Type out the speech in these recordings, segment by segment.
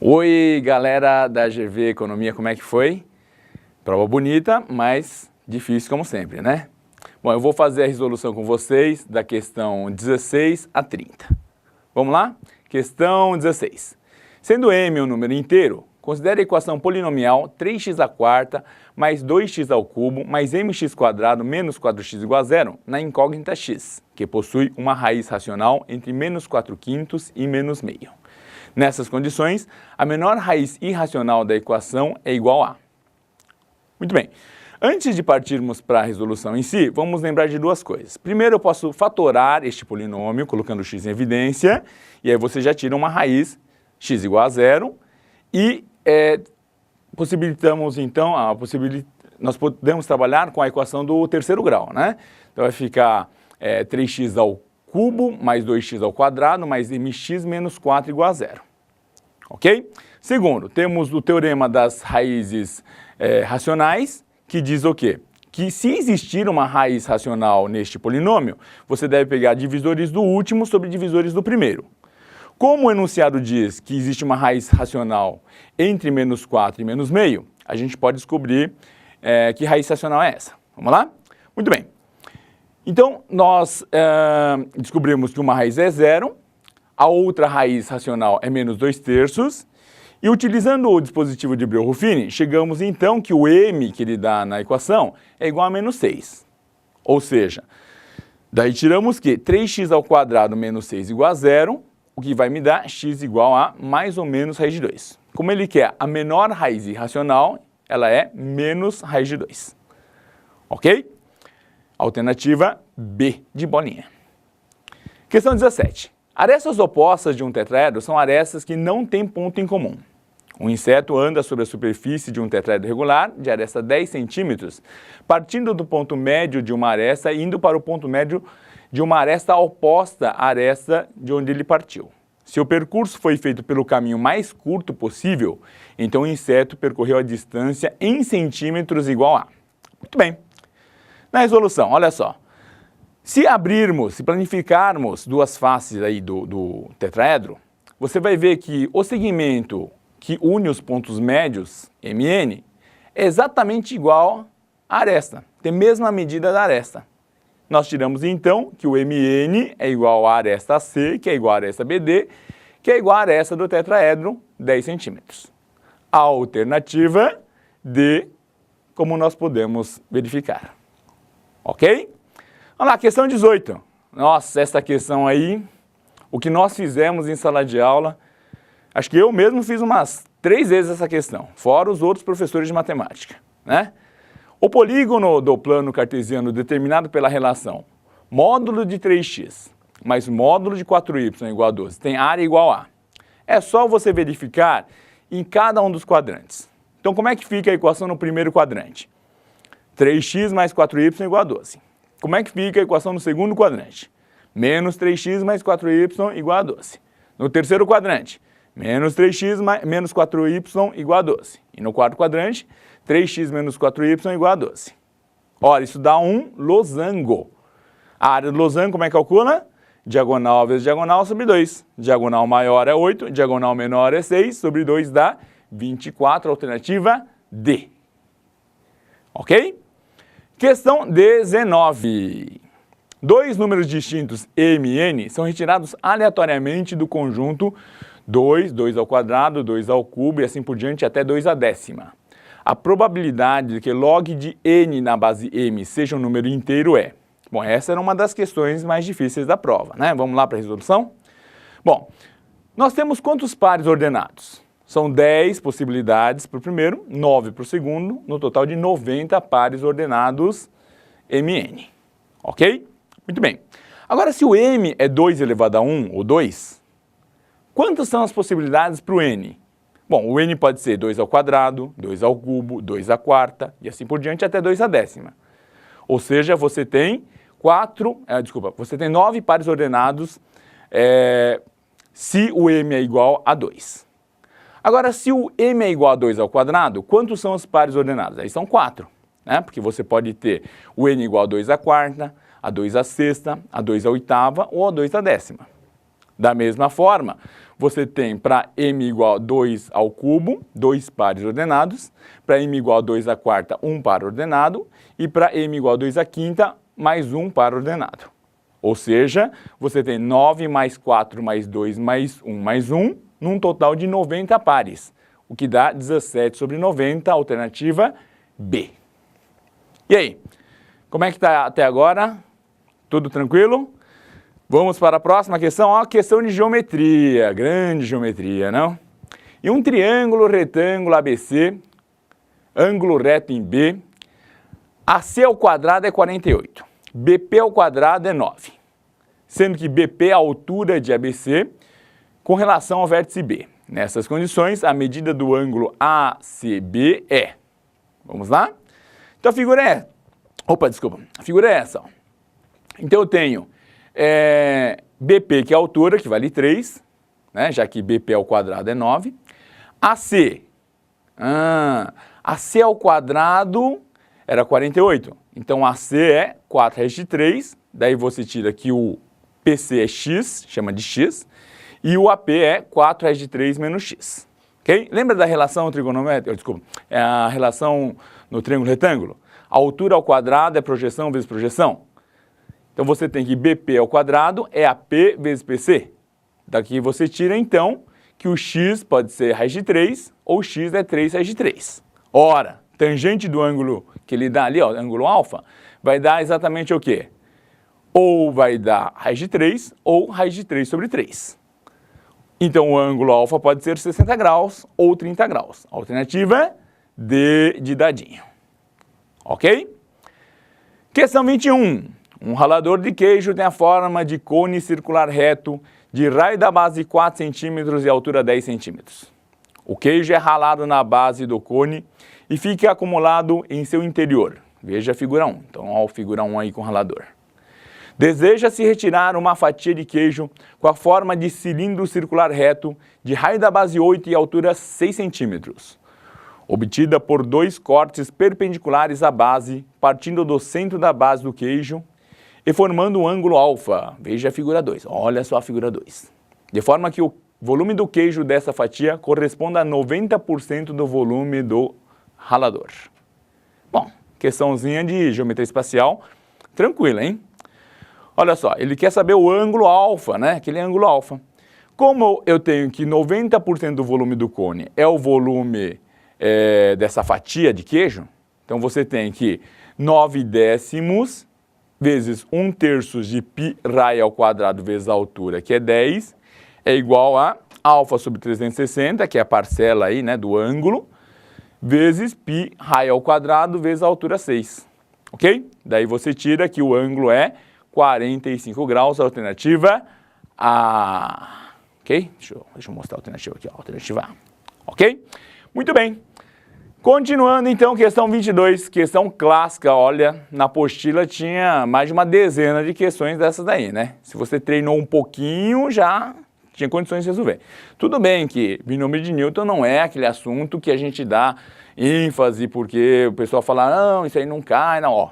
Oi, galera da GV Economia, como é que foi? Prova bonita, mas difícil como sempre, né? Bom, eu vou fazer a resolução com vocês da questão 16 a 30. Vamos lá? Questão 16. Sendo m um número inteiro, considere a equação polinomial 3x² mais 2x³ mais mx² menos 4x igual a zero na incógnita x, que possui uma raiz racional entre menos 4/5 e menos meio. Nessas condições, a menor raiz irracional da equação é igual a... Muito bem. Antes de partirmos para a resolução em si, vamos lembrar de duas coisas. Primeiro, eu posso fatorar este polinômio, colocando x em evidência, e aí você já tira uma raiz x igual a zero, e possibilitamos, então, nós podemos trabalhar com a equação do terceiro grau, né? Então, vai ficar 3x² mais 2x² mais mx menos 4 igual a zero. Ok? Segundo, temos o teorema das raízes racionais, que diz o quê? Que se existir uma raiz racional neste polinômio, você deve pegar divisores do último sobre divisores do primeiro. Como o enunciado diz que existe uma raiz racional entre menos 4 e menos meio, a gente pode descobrir que raiz racional é essa. Vamos lá? Muito bem. Então, nós descobrimos que uma raiz é zero, a outra raiz racional é menos 2/3, e utilizando o dispositivo de Breuer-Ruffini, chegamos então que o m que ele dá na equação é igual a menos 6. Ou seja, daí tiramos que 3x² menos 6 igual a zero, o que vai me dar x igual a mais ou menos raiz de 2. Como ele quer a menor raiz irracional, ela é menos raiz de 2. Ok? Alternativa B de bolinha. Questão 17. Arestas opostas de um tetraedro são arestas que não têm ponto em comum. Um inseto anda sobre a superfície de um tetraedro regular de aresta 10 centímetros, partindo do ponto médio de uma aresta e indo para o ponto médio de uma aresta oposta à aresta de onde ele partiu. Se o percurso foi feito pelo caminho mais curto possível, então o inseto percorreu a distância em centímetros igual a... Muito bem. Na resolução, olha só. Se planificarmos duas faces aí do tetraedro, você vai ver que o segmento que une os pontos médios, MN, é exatamente igual à aresta, tem a mesma medida da aresta. Nós tiramos então que o MN é igual à aresta AC, que é igual à aresta BD, que é igual à aresta do tetraedro, 10 centímetros. A alternativa D, como nós podemos verificar. Ok? Vamos lá, questão 18. Nossa, essa questão aí, o que nós fizemos em sala de aula, acho que eu mesmo fiz umas 3 vezes essa questão, fora os outros professores de matemática, né? O polígono do plano cartesiano determinado pela relação módulo de 3x mais módulo de 4y igual a 12 tem área igual a... É só você verificar em cada um dos quadrantes. Então, como é que fica a equação no primeiro quadrante? 3x mais 4y igual a 12. Como é que fica a equação no segundo quadrante? Menos 3x mais 4y igual a 12. No terceiro quadrante, menos 3x menos 4y igual a 12. E no quarto quadrante, 3x menos 4y igual a 12. Olha, isso dá um losango. A área do losango, como é que calcula? Diagonal vezes diagonal sobre 2. Diagonal maior é 8, diagonal menor é 6, sobre 2 dá 24, alternativa D. Ok? Questão 19. Dois números distintos m e n são retirados aleatoriamente do conjunto 2, 2² 2³ e assim por diante até 2/10. A probabilidade de que log de n na base m seja um número inteiro é... Bom, essa era uma das questões mais difíceis da prova, né? Vamos lá para a resolução? Bom, nós temos quantos pares ordenados? São 10 possibilidades para o primeiro, 9 para o segundo, no total de 90 pares ordenados mn. Ok? Muito bem. Agora, se o m é 2 elevado a 1, ou 2, quantas são as possibilidades para o n? Bom, o n pode ser 2², 2³ 2/4 e assim por diante até 2/10. Ou seja, você tem 9 pares ordenados se o m é igual a 2. Agora, se o m é igual a 2², quantos são os pares ordenados? Aí são 4, né? Porque você pode ter o n igual a 2/4, a 2/6, a 2/8 ou a 2/10. Da mesma forma, você tem para m igual a 2 ao cubo, 2 pares ordenados, para m igual a 2 à quarta, 1 par ordenado, e para m igual a 2 à quinta, mais 1 par ordenado. Ou seja, você tem 9 mais 4 mais 2 mais 1, num total de 90 pares, o que dá 17 sobre 90, alternativa B. E aí, como é que está até agora? Tudo tranquilo? Vamos para a próxima questão, ó, questão de geometria, grande geometria, não? E um triângulo retângulo ABC, ângulo reto em B, AC ao quadrado é 48, BP ao quadrado é 9, sendo que BP é a altura de ABC com relação ao vértice B. Nessas condições, a medida do ângulo ACB é, vamos lá? Então a figura é, a figura é essa, ó. Então eu tenho BP, que é a altura, que vale 3, né, já que BP ao quadrado é 9. AC, AC ao quadrado era 48, então AC é 4 raiz de 3, daí você tira que o PC é x, chama de x, e o AP é 4 raiz de 3 menos x. Okay? Lembra da relação trigonométrica? Desculpa, é a relação no triângulo retângulo? A altura ao quadrado é projeção vezes projeção. Então você tem que BP ao quadrado é AP vezes PC. Daqui você tira então que o x pode ser raiz de 3 ou x é 3 raiz de 3. Ora, tangente do ângulo que ele dá ali, ó, ângulo alfa, vai dar exatamente o quê? Ou vai dar raiz de 3 ou raiz de 3 sobre 3. Então o ângulo alfa pode ser 60 graus ou 30 graus. Alternativa D de dadinho. Ok? Questão 21. Um ralador de queijo tem a forma de cone circular reto, de raio da base 4 centímetros e altura 10 centímetros. O queijo é ralado na base do cone e fica acumulado em seu interior. Veja a figura 1. Então, ó, a figura 1 aí com o ralador. Deseja-se retirar uma fatia de queijo com a forma de cilindro circular reto, de raio da base 8 e altura 6 centímetros. Obtida por 2 cortes perpendiculares à base, partindo do centro da base do queijo, e formando um ângulo alfa. Veja a figura 2, olha só a figura 2. De forma que o volume do queijo dessa fatia corresponda a 90% do volume do ralador. Bom, questãozinha de geometria espacial, tranquila, hein? Olha só, ele quer saber o ângulo alfa, né? Aquele ângulo alfa. Como eu tenho que 90% do volume do cone é o volume dessa fatia de queijo, então você tem que 9 décimos vezes 1/3 de π raio ao quadrado vezes a altura, que é 10, é igual a alfa sobre 360, que é a parcela aí, né, do ângulo, vezes π raio ao quadrado vezes a altura 6, ok? Daí você tira que o ângulo é 45 graus, a alternativa A, ok? Deixa eu mostrar a alternativa aqui, ó, alternativa A, ok? Muito bem. Continuando então, questão 22, questão clássica, olha, na apostila tinha mais de uma dezena de questões dessas daí, né? Se você treinou um pouquinho, já tinha condições de resolver. Tudo bem que binômio de Newton não é aquele assunto que a gente dá ênfase, porque o pessoal fala, não, isso aí não cai, não, ó.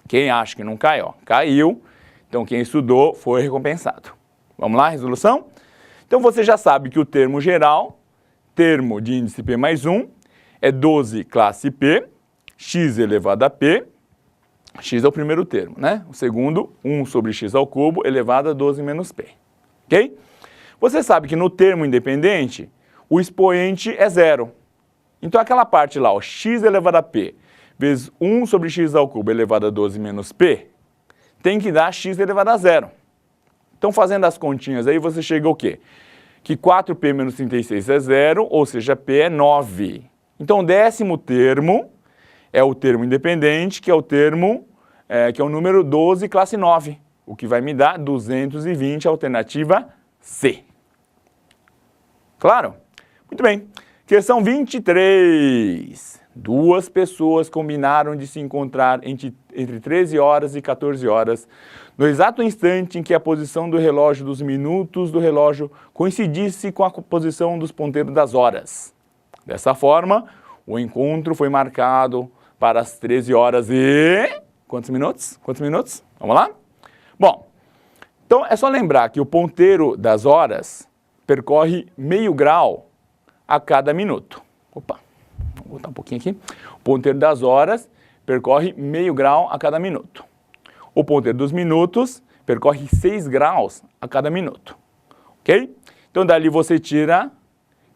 Quem acha que não cai, ó, caiu, então quem estudou foi recompensado. Vamos lá, resolução? Então você já sabe que o termo geral, termo de índice P mais 1, é 12 classe P, x elevado a P, x é o primeiro termo, né? O segundo, 1 sobre x ao cubo elevado a 12 menos P, ok? Você sabe que no termo independente, o expoente é zero. Então aquela parte lá, ó, x elevado a P, vezes 1 sobre x ao cubo elevado a 12 menos P, tem que dar x elevado a zero. Então fazendo as continhas aí, você chega ao quê? Que 4P menos 36 é zero, ou seja, P é 9. Então, o décimo termo é o termo independente, que é o termo, que é o número 12, classe 9, o que vai me dar 220, alternativa C. Claro? Muito bem. Questão 23. Duas pessoas combinaram de se encontrar entre 13 horas e 14 horas, no exato instante em que a posição do relógio dos minutos do relógio coincidisse com a posição dos ponteiros das horas. Dessa forma, o encontro foi marcado para as 13 horas e... Quantos minutos? Quantos minutos? Vamos lá? Bom, Então, é só lembrar que o ponteiro das horas percorre meio grau a cada minuto. Opa, vou botar um pouquinho aqui. O ponteiro das horas percorre meio grau a cada minuto. O ponteiro dos minutos percorre 6 graus a cada minuto. Ok? Então, dali você tira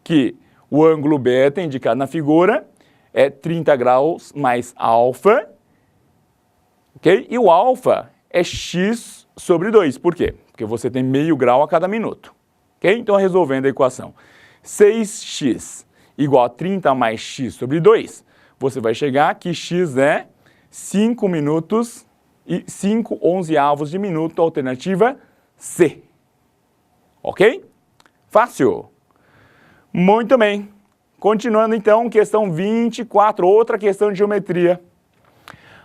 que o ângulo beta indicado na figura é 30 graus mais alfa. Ok? E o alfa é x sobre 2. Por quê? Porque você tem meio grau a cada minuto. Ok? Então, resolvendo a equação 6x igual a 30 mais x sobre 2, você vai chegar que x é 5 minutos e 5 onzeavos de minuto, alternativa C. Ok? Fácil. Muito bem. Continuando então, questão 24, outra questão de geometria.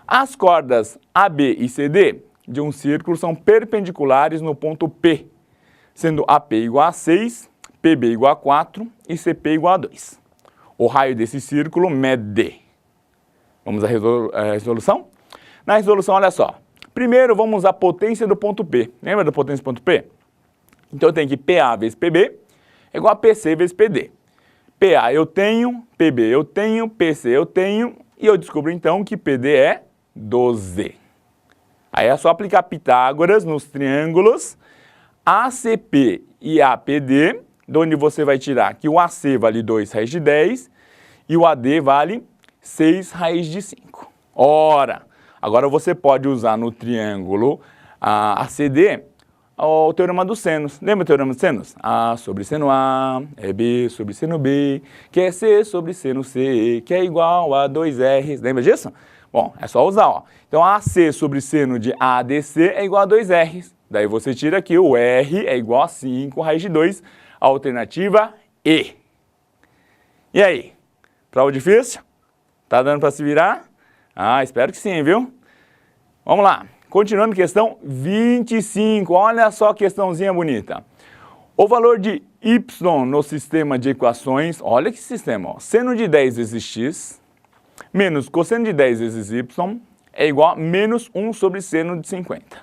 As cordas AB e CD de um círculo são perpendiculares no ponto P, sendo AP igual a 6, PB igual a 4 e CP igual a 2. O raio desse círculo mede. Vamos à resolução? Na resolução, olha só. Primeiro, vamos usar a potência do ponto P. Lembra da potência do ponto P? Então, eu tenho que PA vezes PB é igual a PC vezes PD. PA eu tenho, PB eu tenho, PC eu tenho, e eu descubro então que PD é 12. Aí é só aplicar Pitágoras nos triângulos ACP e APD, de onde você vai tirar que o AC vale 2 raiz de 10 e o AD vale 6 raiz de 5. Ora, agora você pode usar no triângulo ACD o teorema dos senos. Lembra o teorema dos senos? A sobre seno A é B sobre seno B, que é C sobre seno C, que é igual a 2R. Lembra disso? Bom, é só usar, ó. Então, AC sobre seno de ADC é igual a 2R. Daí você tira aqui o R é igual a 5 raiz de 2, alternativa E. E aí? Prova difícil? Tá dando para se virar? Ah, espero que sim, viu? Vamos lá. Continuando, questão 25. Olha só a questãozinha bonita. O valor de y no sistema de equações, olha que sistema, ó. Seno de 10 vezes x menos cosseno de 10 vezes y é igual a menos 1 sobre seno de 50.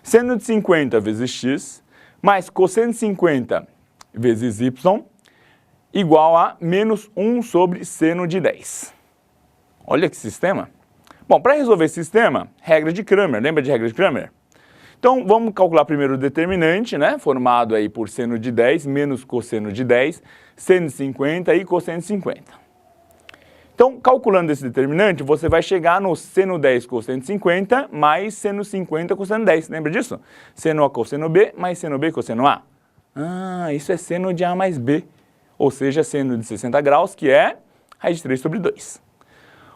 Seno de 50 vezes x mais cosseno de 50 vezes y igual a menos 1 sobre seno de 10. Olha que sistema. Bom, para resolver esse sistema, regra de Cramer, lembra de regra de Cramer? Então, vamos calcular primeiro o determinante, né? Formado aí por seno de 10 menos cosseno de 10, seno de 50 e cosseno de 50. Então, calculando esse determinante, você vai chegar no seno 10 cosseno de 50 mais seno 50 cosseno 10. Lembra disso? Seno A cosseno B mais seno B cosseno A. Ah, isso é seno de A mais B, ou seja, seno de 60 graus, que é raiz de 3 sobre 2.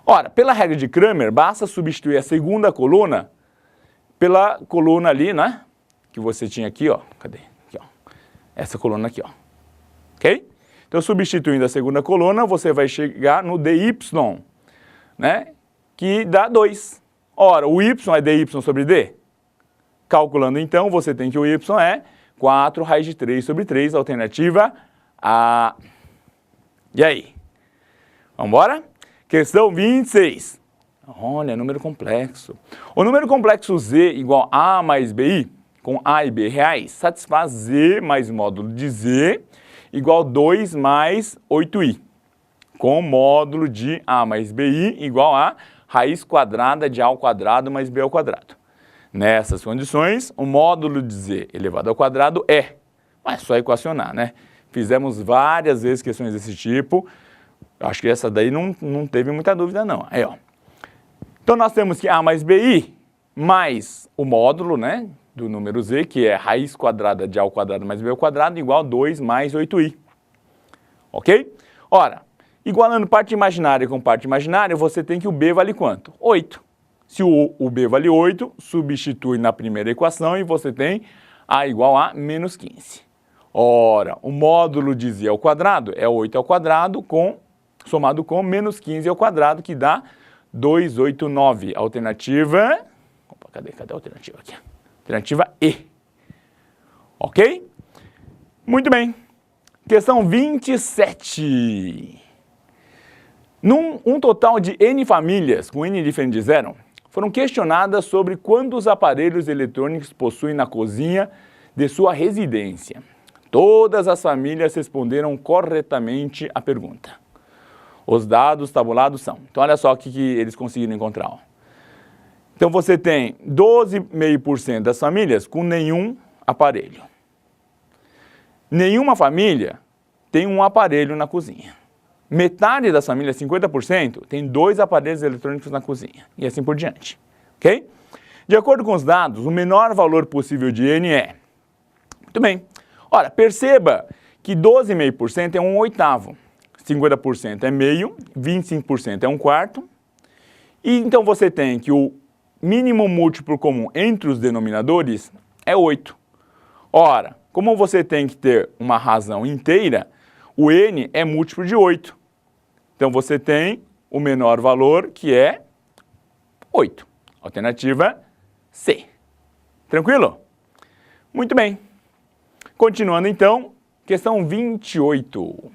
Ora, pela regra de Cramer, basta substituir a segunda coluna pela coluna ali, né? Que você tinha aqui, ó. Cadê? Aqui, ó. Essa coluna aqui, ó. Ok? Então, substituindo a segunda coluna, você vai chegar no dy, né? Que dá 2. Ora, o y é dy sobre d? Calculando, então, você tem que o y é 4 raiz de 3 sobre 3, alternativa A. E aí? Vamos embora? Questão 26. Olha, número complexo. O número complexo z igual a mais bi, com a e b reais, satisfaz z mais módulo de z igual 2 mais 8i, com módulo de a mais bi igual a raiz quadrada de a ao quadrado mais b ao quadrado. Nessas condições, o módulo de z elevado ao quadrado é. Mas é só equacionar, né? Fizemos várias vezes questões desse tipo. Acho que essa daí não teve muita dúvida, não. Aí, ó. Então, nós temos que a mais bi mais o módulo, né, do número z, que é raiz quadrada de a ao quadrado mais b ao quadrado, igual a 2 mais 8i. Ok? Ora, igualando parte imaginária com parte imaginária, você tem que o b vale quanto? 8. Se o b vale 8, substitui na primeira equação e você tem a igual a menos 15. Ora, o módulo de z ao quadrado é 8 ao quadrado somado com menos 15 ao quadrado, que dá 289. Alternativa... Opa, cadê a alternativa aqui? Alternativa E. Ok? Muito bem. Questão 27. Um total de n famílias, com n diferente de zero, foram questionadas sobre quantos aparelhos eletrônicos possuem na cozinha de sua residência. Todas as famílias responderam corretamente a pergunta. Os dados tabulados são. Então, olha só o que eles conseguiram encontrar. Ó. Então, você tem 12,5% das famílias com nenhum aparelho. Nenhuma família tem um aparelho na cozinha. Metade das famílias, 50%, tem 2 aparelhos eletrônicos na cozinha. E assim por diante. Ok? De acordo com os dados, o menor valor possível de N é... Muito bem. Ora, perceba que 12,5% é 1/8. 50% é meio, 25% é 1/4. E então você tem que o mínimo múltiplo comum entre os denominadores é 8. Ora, como você tem que ter uma razão inteira, o N é múltiplo de 8. Então, você tem o menor valor, que é 8. Alternativa C. Tranquilo? Muito bem. Continuando, então, questão 28.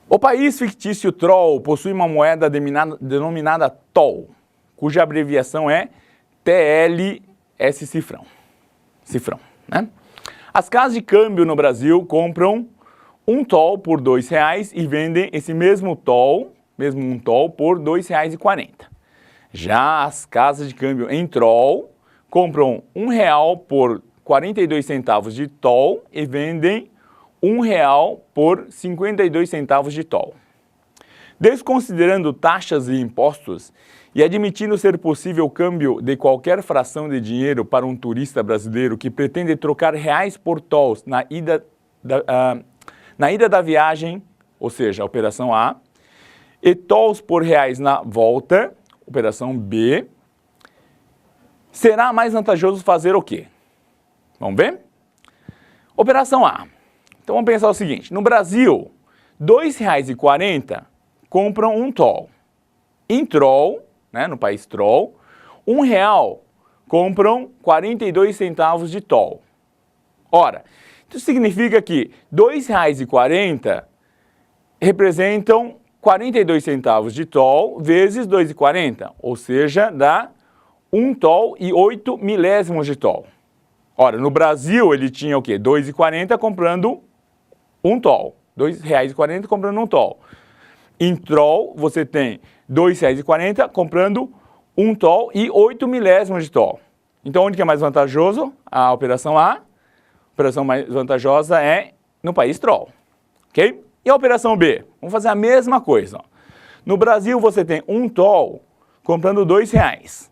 O país fictício Troll possui uma moeda denominada TOL, cuja abreviação é TLS cifrão. Né? As casas de câmbio no Brasil compram um TOL por R$2 e vendem esse mesmo TOL por R$2,40. Já as casas de câmbio em TROL compram R$1 por 42 centavos de TOL e vendem R$1 por 52 centavos de TOL. Desconsiderando taxas e impostos e admitindo ser possível o câmbio de qualquer fração de dinheiro para um turista brasileiro que pretende trocar reais por TOLs na ida da viagem, ou seja, a operação A, e TOLs por reais na volta, operação B, será mais vantajoso fazer o quê? Vamos ver? Operação A. Então vamos pensar o seguinte, no Brasil, R$2,40 compram um TOL. Em TROL, né, no país TROL, R$1 compram 42 centavos de TOL. Ora, isso significa que R$2,40 representam 42 centavos de TOL vezes 2,40, ou seja, dá 1 TOL e 8 milésimos de TOL. Ora, no Brasil ele tinha o quê? R$2,40 comprando 1 TOL. R$2,40 comprando 1 TOL. Em TROL você tem R$2,40 comprando 1 TOL e 8 milésimos de TOL. Então, onde que é mais vantajoso? A operação A. A operação mais vantajosa é no país TROL, ok? E a operação B? Vamos fazer a mesma coisa. Ó. No Brasil, você tem 1 TOL comprando R$2.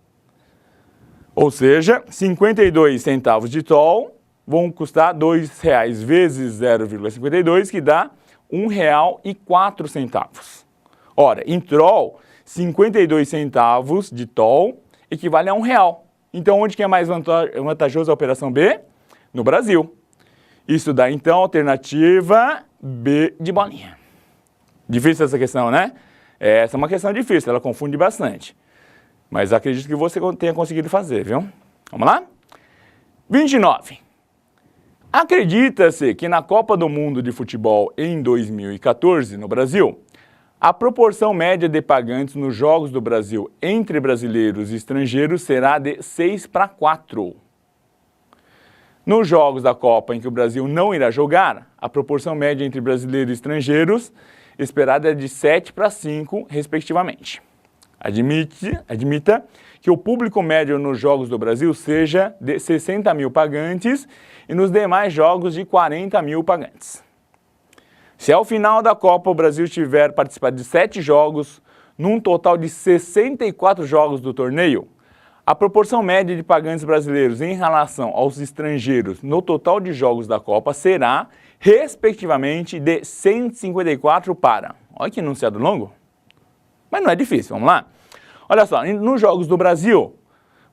Ou seja, 52 centavos de TOL vão custar R$2 vezes 0,52, que dá R$1,04. Ora, em TROL, 52 centavos de TOL equivale a R$1. Então, onde que é mais vantajoso a operação B? No Brasil. Isso dá, então, a alternativa B de bolinha. Difícil essa questão, né? Essa é uma questão difícil, ela confunde bastante. Mas acredito que você tenha conseguido fazer, viu? Vamos lá? 29. Acredita-se que na Copa do Mundo de Futebol em 2014, no Brasil, a proporção média de pagantes nos Jogos do Brasil entre brasileiros e estrangeiros será de 6:4. Nos Jogos da Copa em que o Brasil não irá jogar, a proporção média entre brasileiros e estrangeiros esperada é de 7:5, respectivamente. Admita que o público médio nos Jogos do Brasil seja de 60 mil pagantes e nos demais jogos de 40 mil pagantes. Se ao final da Copa o Brasil tiver participado de 7 jogos, num total de 64 jogos do torneio, a proporção média de pagantes brasileiros em relação aos estrangeiros no total de jogos da Copa será, respectivamente, de 154 para... Olha que enunciado longo. Mas não é difícil, vamos lá? Olha só, nos Jogos do Brasil,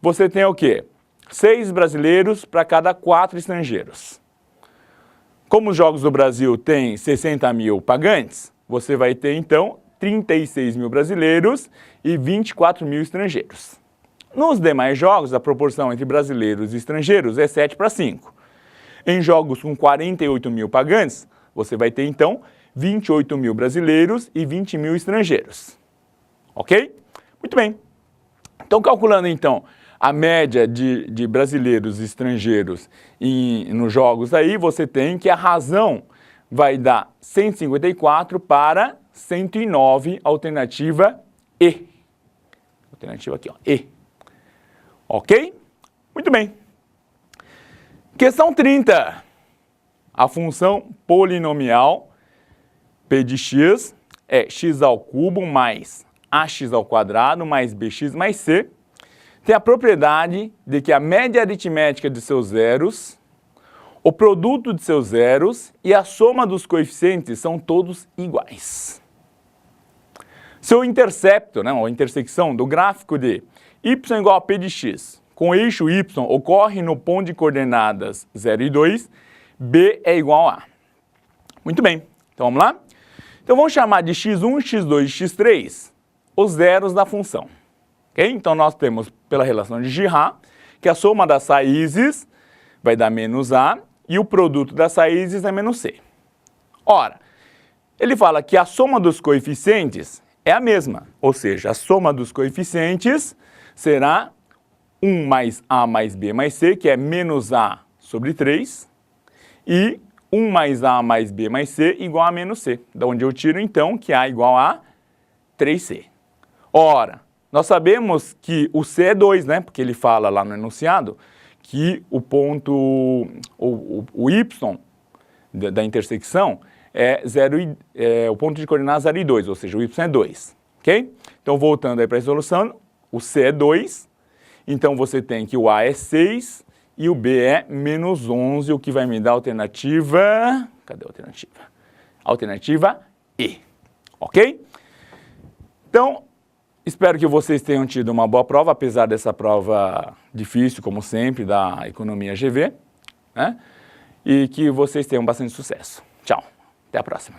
você tem o quê? 6 brasileiros para cada 4 estrangeiros. Como os Jogos do Brasil têm 60 mil pagantes, você vai ter, então, 36 mil brasileiros e 24 mil estrangeiros. Nos demais jogos, a proporção entre brasileiros e estrangeiros é 7:5. Em jogos com 48 mil pagantes, você vai ter, então, 28 mil brasileiros e 20 mil estrangeiros. Ok? Muito bem. Então, calculando então a média de brasileiros e estrangeiros nos jogos aí, você tem que a razão vai dar 154 para 109, alternativa E. Alternativa aqui, ó, E. Ok? Muito bem. Questão 30. A função polinomial P de x é x ao cubo mais ax ao quadrado mais bx mais c. Tem a propriedade de que a média aritmética de seus zeros, o produto de seus zeros e a soma dos coeficientes são todos iguais. Seu intercepto, né, ou intersecção do gráfico de y igual a p de x com eixo y ocorre no ponto de coordenadas 0 e 2, b é igual a. Muito bem, então vamos lá? Então vamos chamar de x1, x2 e x3 os zeros da função. Okay? Então nós temos, pela relação de Girard, que a soma das raízes vai dar menos a e o produto das raízes é menos c. Ora, ele fala que a soma dos coeficientes é a mesma, ou seja, a soma dos coeficientes será 1 mais a mais b mais c, que é menos a sobre 3, e 1 mais a mais b mais c igual a menos c, da onde eu tiro então que a igual a 3c. Ora, nós sabemos que o c é 2, né? Porque ele fala lá no enunciado que o ponto, o y da intersecção é, o ponto de coordenadas 0 e 2, ou seja, o y é 2, ok? Então, voltando aí para a resolução, o c é 2, então você tem que o a é 6 e o b é menos 11, o que vai me dar a alternativa... Cadê a alternativa? Alternativa E, ok? Então, espero que vocês tenham tido uma boa prova, apesar dessa prova difícil, como sempre, da Economia GV, né? E que vocês tenham bastante sucesso. Tchau, até a próxima.